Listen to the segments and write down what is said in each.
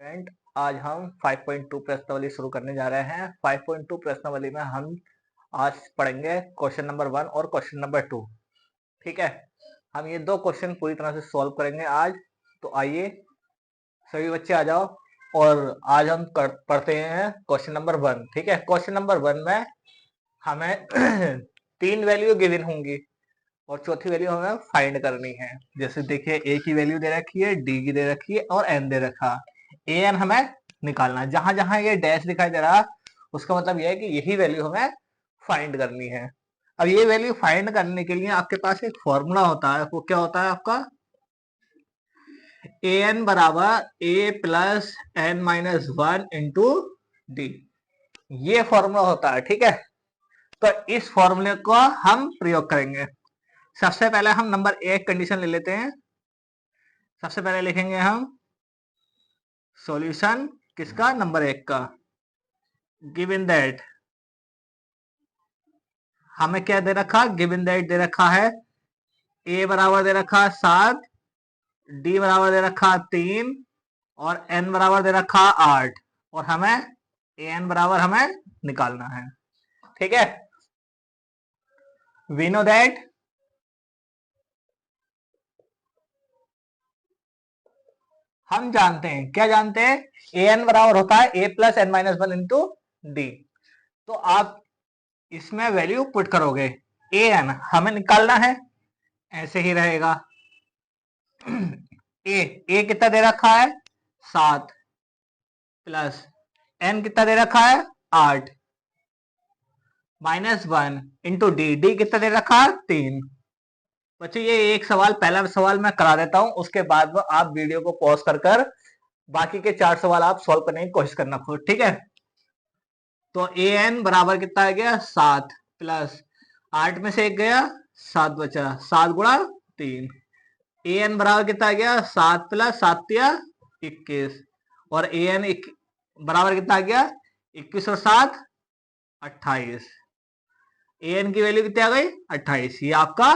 Friend, आज हम 5.2 प्रश्नावली शुरू करने जा रहे हैं। 5.2 प्रश्नावली में हम आज पढ़ेंगे क्वेश्चन नंबर 1 और क्वेश्चन नंबर 2। ठीक है, हम ये दो क्वेश्चन पूरी तरह से सॉल्व करेंगे आज। तो आइए सभी बच्चे आ जाओ और आज हम पढ़ते हैं क्वेश्चन नंबर 1। ठीक है, क्वेश्चन नंबर 1 में हमें तीन वैल्यू गिवन होंगी और चौथी वैल्यू हमें फाइंड करनी है। जैसे देखिए, ए की वैल्यू दे रखी है, डी की दे रखी है और एन दे रखा है। ए एन हमें निकालना है। जहां जहां ये डैश दिखाई दे रहा, उसका मतलब यह है कि यही वैल्यू हमें फाइंड करनी है। अब ये वैल्यू फाइंड करने के लिए आपके पास एक फॉर्मूला होता है। वो क्या होता है आपका? ए एन बराबर A plus N minus one into D, ये फॉर्मूला होता है। ठीक है, तो इस फॉर्मूले को हम प्रयोग करेंगे। सबसे पहले हम नंबर एक कंडीशन ले लेते हैं। सबसे पहले लिखेंगे हम सॉल्यूशन किसका? नंबर एक का। गिवन दैट हमें क्या दे रखा? गिवन दैट दे रखा है ए बराबर दे रखा 7, डी बराबर दे रखा 3 और एन बराबर दे रखा 8 और हमें ए एन बराबर हमें निकालना है। ठीक है, वी नो दैट हम जानते हैं। क्या जानते हैं? ए एन बराबर होता है A plus N minus one into D. तो आप इसमें वैल्यू पुट करोगे। ए एन हमें निकालना है, ऐसे ही रहेगा। ए कितना दे रखा है? 7 प्लस एन कितना दे रखा है? 8 minus one into D, D कितना दे रखा है? 3। बच्चों, ये एक सवाल, पहला सवाल मैं करा देता हूं, उसके बाद में आप वीडियो को पॉज कर बाकी के 4 सवाल आप सॉल्व करने की कोशिश करना खुद। ठीक है, तो ए एन बराबर कितना आ गया? 7 प्लस 8 में से एक गया, 7 बचा, 7 गुणा 3। ए एन बराबर कितना आ गया? 7 प्लस 7 या 21 और ए एन बराबर कितना आ गया? 21 और 7 28। ए एन की वैल्यू कितनी आ गई? 28। ये आपका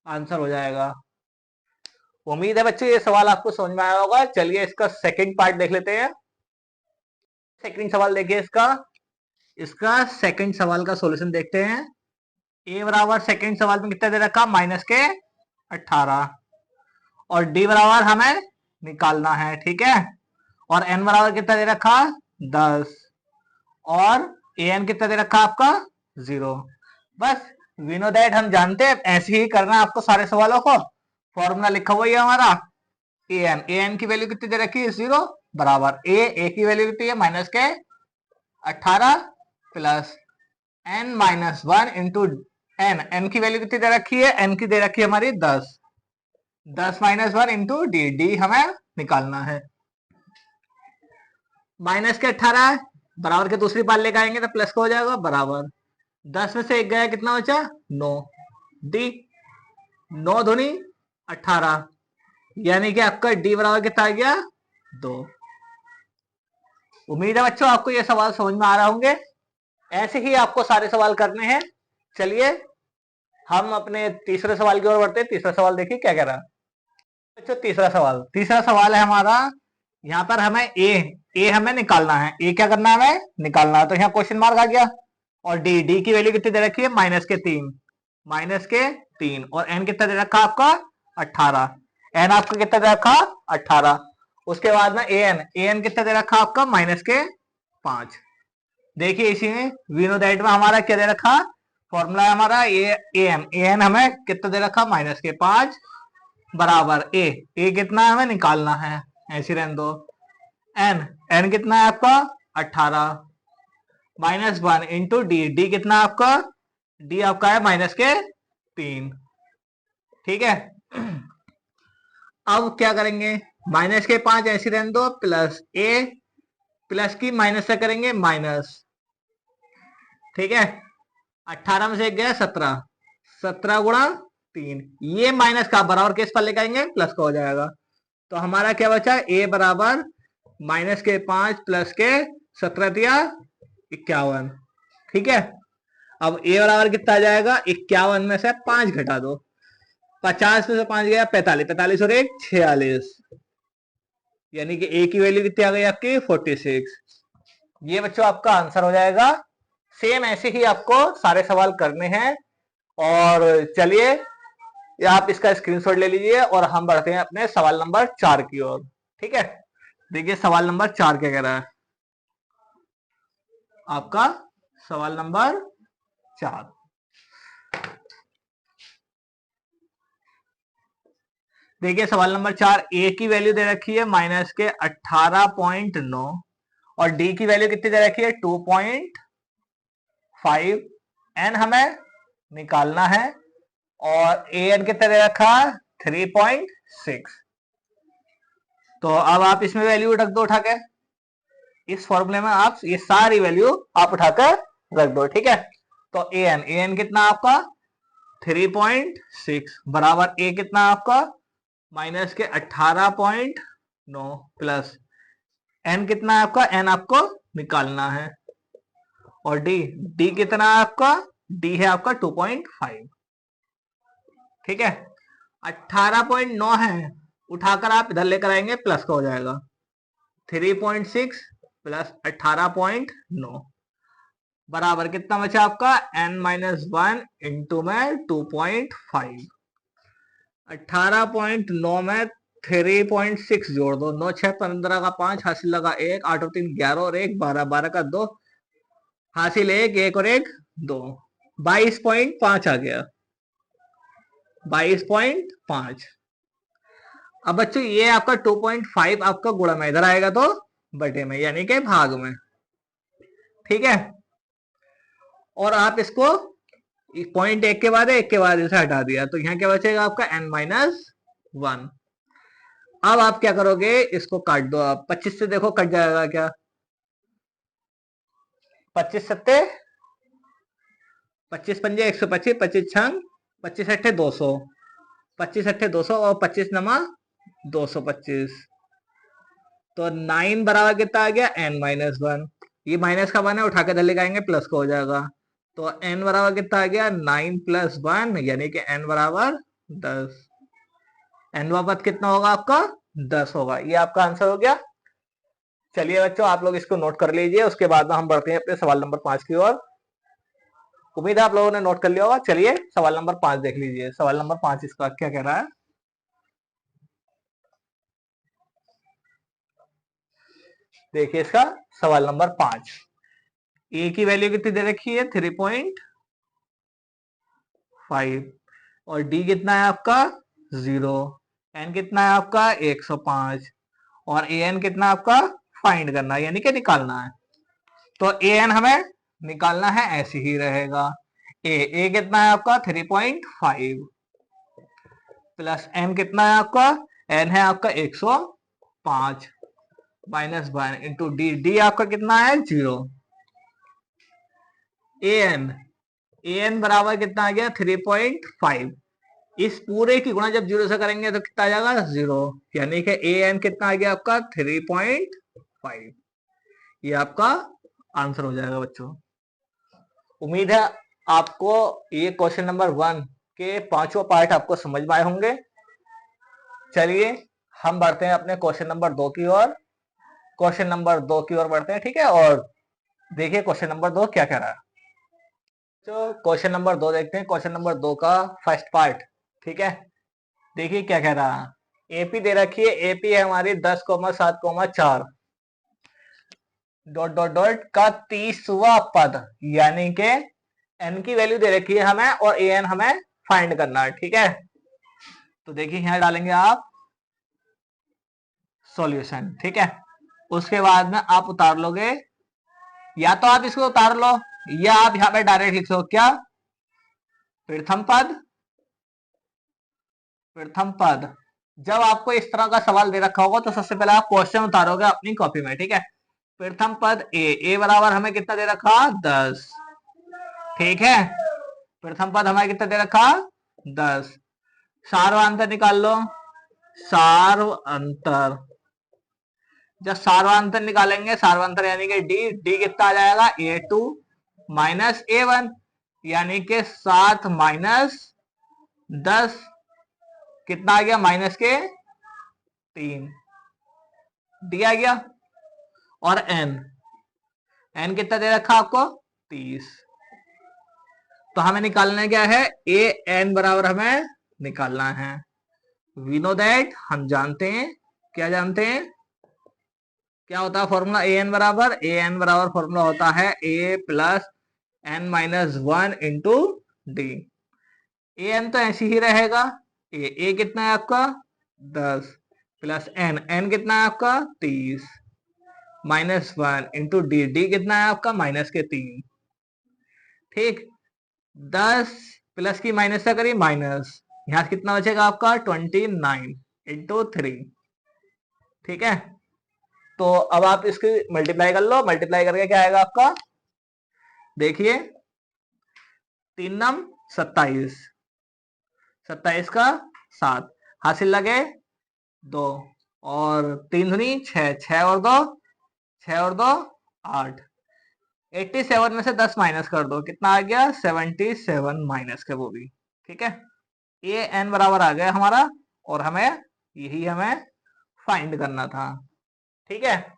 आंसर हो जाएगा। उम्मीद है बच्चों ये सवाल आपको समझ में आया होगा। चलिए इसका सेकंड पार्ट देख लेते हैं। सेकंड सवाल देखिए, इसका इसका सेकंड सवाल का सॉल्यूशन देखते हैं। ए बराबर सेकंड सवाल में कितना दे रखा? माइनस के 18 और डी बराबर हमें निकालना है। ठीक है, और एन बराबर कितना दे रखा? 10 और ए एन कितना दे रखा आपका? 0। बस वी नो दैट हम जानते हैं, ऐसे ही करना है आपको सारे सवालों को। फॉर्मूला लिखा हुआ है हमारा ए एन की वैल्यू कितनी दे रखी है? 0 बराबर ए की वैल्यू कितनी है? माइनस के 18 plus N minus one into N की वैल्यू कितनी दे रखी है? एन की दे रखी है हमारी 10, 10 minus one into D, D हमें निकालना है। माइनस के 18 बराबर के दूसरी बार लेकर आएंगे तो प्लस का हो जाएगा, बराबर 10 में से एक गया, कितना बचा? 9। डी 9 दूनी 18, यानी कि आपका डी बराबर कितना आ गया? 2। उम्मीद है बच्चों आपको ये सवाल समझ में आ रहा होंगे। ऐसे ही आपको सारे सवाल करने हैं। चलिए हम अपने तीसरे सवाल की ओर बढ़ते हैं। तीसरा सवाल देखिए क्या कह रहा है बच्चों। तीसरा सवाल है हमारा। यहाँ पर हमें ए हमें निकालना है। ए क्या करना है? हमें निकालना है। तो यहाँ क्वेश्चन मार्क आ गया। और डी की वैल्यू कितनी दे रखी है? माइनस के 3 और एन कितना दे रखा आपका? 18। एन आपका कितना दे रखा? 18। उसके बाद में ए एन कितना दे रखा आपका? माइनस के 5। देखिए इसी में वी नो दैट में हमारा क्या दे रखा? फॉर्मूला है हमारा ए एन हमें कितना दे रखा? माइनस के 5 बराबर ए कितना हमें निकालना है, ऐसे रहने दो। एन कितना है आपका? 18 माइनस वन इंटू डी कितना है आपका? डी आपका है माइनस के 3। ठीक है, अब क्या करेंगे? माइनस के 5 ऐसे रहने दो, प्लस प्लस की माइनस से करेंगे माइनस। ठीक है, 18 में से एक गया 17, 17 गुणा 3, ये माइनस का बराबर केस पर लेकर आएंगे, प्लस का हो जाएगा। तो हमारा क्या बचा? ए बराबर माइनस के 5 प्लस के 17 दिया 51। ठीक है, अब ए बराबर कितना आ जाएगा? 51 में से 5 घटा दो, 50 में से 5 गया 45, 45 और 1 46। यानी कि ए की वैल्यू कितनी आ गई आपकी 46। ये बच्चों आपका आंसर हो जाएगा। सेम ऐसे ही आपको सारे सवाल करने हैं। और चलिए आप इसका स्क्रीनशॉट ले लीजिए और हम बढ़ते हैं अपने सवाल नंबर 4 की ओर। ठीक है, देखिए सवाल नंबर 4 क्या कह रहा है आपका। सवाल नंबर 4, देखिए सवाल नंबर 4, ए की वैल्यू दे रखी है माइनस के 18.9 और डी की वैल्यू कितनी दे रखी है 2.5। एन हमें निकालना है और ए एन कितना दे रखा 3.6। तो अब आप इसमें वैल्यू रख दो उठा के, इस फॉर्मूले में आप ये सारी वैल्यू आप उठाकर रख दो। ठीक है, तो ए एन कितना आपका 3.6 बराबर ए कितना आपका माइनस के 18.9 प्लस एन कितना है आपका, एन आपको निकालना है। और डी, डी कितना है आपका, डी है आपका 2.5। ठीक है, 18.9 है, उठाकर आप इधर लेकर आएंगे प्लस का हो जाएगा 3.6 प्लस 18.9 बराबर कितना बचा आपका n-1 इंटू में 2.5। 18.9 में 3.6 जोड़ दो, 9 6 15 का 5 हासिल लगा 1, 8 और 3 11 और 1 12, 12 का 2 हासिल 1 1 और 1 2, 22.5 आ गया, 22.5। अब बच्चों ये आपका 2.5 आपका गुणा में इधर आएगा तो बटे में यानी कि भाग में। ठीक है, और आप इसको पॉइंट एक के बाद इसे हटा दिया तो यहाँ क्या बचेगा आपका n-1। अब आप क्या करोगे, इसको काट दो आप 25 से, देखो कट जाएगा क्या, 25 सत्ते 25 पंजे 125, 25 छंग 25 अट्ठे 200, 25 अट्ठे 200 और 25 नमा 225। तो 9 बराबर कितना आ गया n-1। ये माइनस का 1 है, उठा के धले आएंगे प्लस का हो जाएगा। तो n बराबर कितना आ गया 9 + 1 यानी कि n बराबर 10। n वापस कितना होगा आपका 10 होगा। ये आपका आंसर हो गया। चलिए बच्चों आप लोग इसको नोट कर लीजिए, उसके बाद में हम बढ़ते हैं अपने सवाल नंबर 5 की ओर। उम्मीद है आप लोगों ने नोट कर लिया होगा। चलिए सवाल नंबर 5 देख लीजिए। सवाल नंबर 5 इसका क्या कह रहा है, देखिए इसका सवाल नंबर 5। ए की वैल्यू कितनी दे रखी है 3.5 और डी कितना है आपका 0, एन कितना है आपका 105 और ए एन कितना आपका फाइंड करना है यानी कि निकालना है। तो ए एन हमें निकालना है, ऐसे ही रहेगा। ए कितना है आपका 3.5 प्लस एन कितना है आपका, एन है आपका 105 माइनस 1 इंटू डी, डी आपका कितना है 0। ए एन बराबर कितना आ गया 3.5। इस पूरे की गुणा जब 0 से करेंगे तो कितना आ जाएगा 0, यानी कि ए एन कितना आ गया आपका 3.5। ये आपका आंसर हो जाएगा बच्चों। उम्मीद है आपको ये क्वेश्चन नंबर 1 के पांचों पार्ट आपको समझ में आए होंगे। चलिए हम बढ़ते हैं अपने क्वेश्चन नंबर 2 की ओर। क्वेश्चन नंबर 2 की ओर बढ़ते हैं। ठीक है, और देखिए क्वेश्चन नंबर 2 क्या कह रहा है। तो क्वेश्चन नंबर 2 देखते हैं। क्वेश्चन नंबर 2 का फर्स्ट पार्ट। ठीक है, देखिए क्या कह रहा है। एपी दे रखी है, एपी है हमारी 10,7,4 डॉट डॉट डॉट का 30वां पद, यानी कि एन की वैल्यू दे रखी है हमें और ए एन हमें फाइंड करना है। ठीक है, तो देखिए यहां डालेंगे आप सॉल्यूशन। ठीक है, उसके बाद में आप उतार लोगे, या तो आप इसको उतार लो या आप यहां पे डायरेक्ट लिख सको क्या, प्रथम पद। जब आपको इस तरह का सवाल दे रखा होगा तो सबसे पहले आप क्वेश्चन उतारोगे अपनी कॉपी में। ठीक है, प्रथम पद ए बराबर हमें कितना दे रखा 10। ठीक है, प्रथम पद हमें कितना दे रखा 10। सार्वधातुक निकाल लो, सार्वधातुक। जब सार्वधातुक निकालेंगे, सार्वधातुक यानी कि डी, डी कितना आ जाएगा A2 माइनस A1 यानी कि 7 माइनस 10 कितना आ गया माइनस के 3। डी आ गया। और एन, एन कितना दे रखा आपको 30। तो हमें निकालना क्या है, ए एन बराबर हमें निकालना है। वी नो दैट, हम जानते हैं, क्या जानते हैं, क्या होता है फॉर्मूला ए एन बराबर, ए एन बराबर फॉर्मूला होता है A plus N minus one into D. A N तो ऐसे ही रहेगा, ए कितना है आपका 10 प्लस एन, एन कितना है आपका 30 minus one into D, D कितना है आपका माइनस के 3। ठीक, 10 प्लस की माइनस से करिए माइनस, यहां कितना बचेगा आपका 29 इंटू 3। ठीक है, तो अब आप इसकी मल्टीप्लाई कर लो, मल्टीप्लाई करके क्या आएगा आपका, देखिए 3 नम 27, 27 का 7, हासिल लगे 2 और 3 दूनी 6, 6 और 2, 6 और 2 8। 87 में से 10 माइनस कर दो, कितना आ गया 77 माइनस के वो भी। ठीक है, ए एन बराबर आ गया हमारा, और हमें यही हमें फाइंड करना था। ठीक है,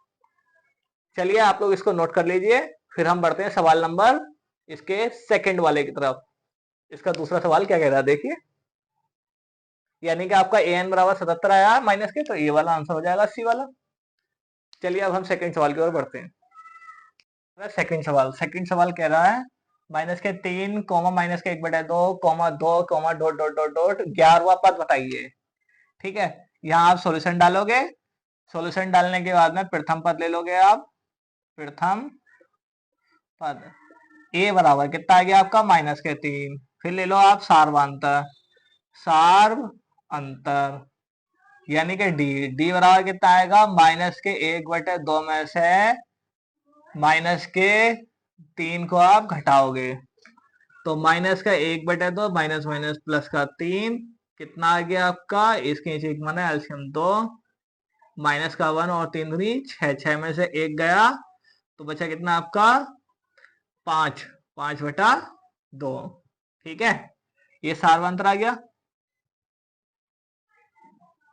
चलिए आप लोग इसको नोट कर लीजिए, फिर हम बढ़ते हैं सवाल नंबर इसके सेकंड वाले की तरफ। इसका दूसरा सवाल क्या कह रहा है देखिए, यानी कि आपका ए एन बराबर 77 आया माइनस के, तो ये वाला आंसर हो जाएगा सी वाला। चलिए अब हम सेकंड सवाल की ओर बढ़ते हैं। सेकंड सवाल कह रहा है माइनस के 3 कोमा माइनस के 1/2 comma 2 comma dot dot dot dot 11वां पद बताइए। ठीक है, यहाँ आप सॉल्यूशन डालोगे, सॉल्यूशन डालने के बाद में प्रथम पद ले लोगे आप, प्रथम पद ए बराबर कितना आ गया आपका माइनस के 3, फिर ले लो आप सार्वांतर, सार्व अंतर, यानी कि डी, डी बराबर कितना आएगा माइनस के 1/2 में से माइनस के 3 को आप घटाओगे, तो माइनस का 1/2 माइनस माइनस प्लस का 3, कितना आ गया आपका, इसके नीचे एक माना एल्सियम 2, माइनस का 1 और 3 दूनी 6, 6 में से 1 गया, तो बचा कितना आपका 5, 5/2। ठीक है, ये सार्वंतर आ गया।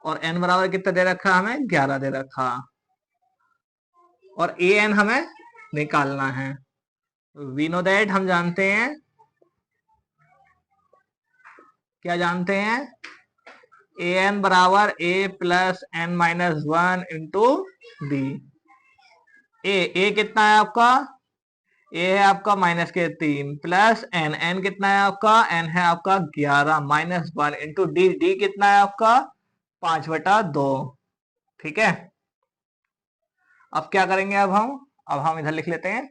और n बराबर कितना दे रखा हमें 11 दे रखा, और ए एन हमें निकालना है। वी नो दैट, हम जानते हैं, क्या जानते हैं, ए एन बराबर A plus N minus one into D. A कितना है आपका, ए है आपका माइनस के 3 प्लस एन, एन कितना है आपका, एन है आपका 11 माइनस 1 इंटू डी, डी कितना है आपका 5/2। ठीक है, अब क्या करेंगे, अब हम इधर लिख लेते हैं,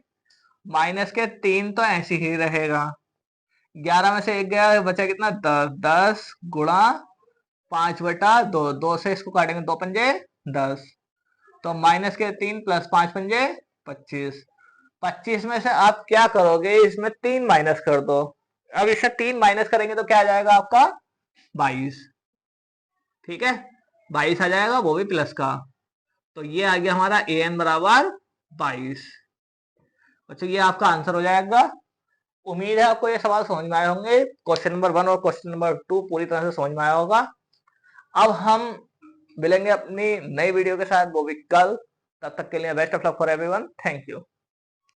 माइनस के 3 तो ऐसे ही रहेगा, 11 में से 1 गया, बचा कितना 10, 10 गुणा 5/2, 2 से इसको काटेंगे 2 पंजे 10, तो माइनस के 3 प्लस 5 पंजे 25, 25 में से आप क्या करोगे, इसमें 3 माइनस कर दो, अब इससे 3 माइनस करेंगे तो क्या आ जाएगा आपका 22। ठीक है, 22 आ जाएगा, वो भी प्लस का, तो ये आ गया हमारा ए एन बराबर 22। अच्छा, ये आपका आंसर हो जाएगा। उम्मीद है आपको ये सवाल समझ में आए होंगे, क्वेश्चन नंबर 1 और क्वेश्चन नंबर 2 पूरी तरह से समझ में आया होगा। अब हम मिलेंगे अपनी नई वीडियो के साथ, वो भी कल, तब तक के लिए best of luck for everyone, thank you.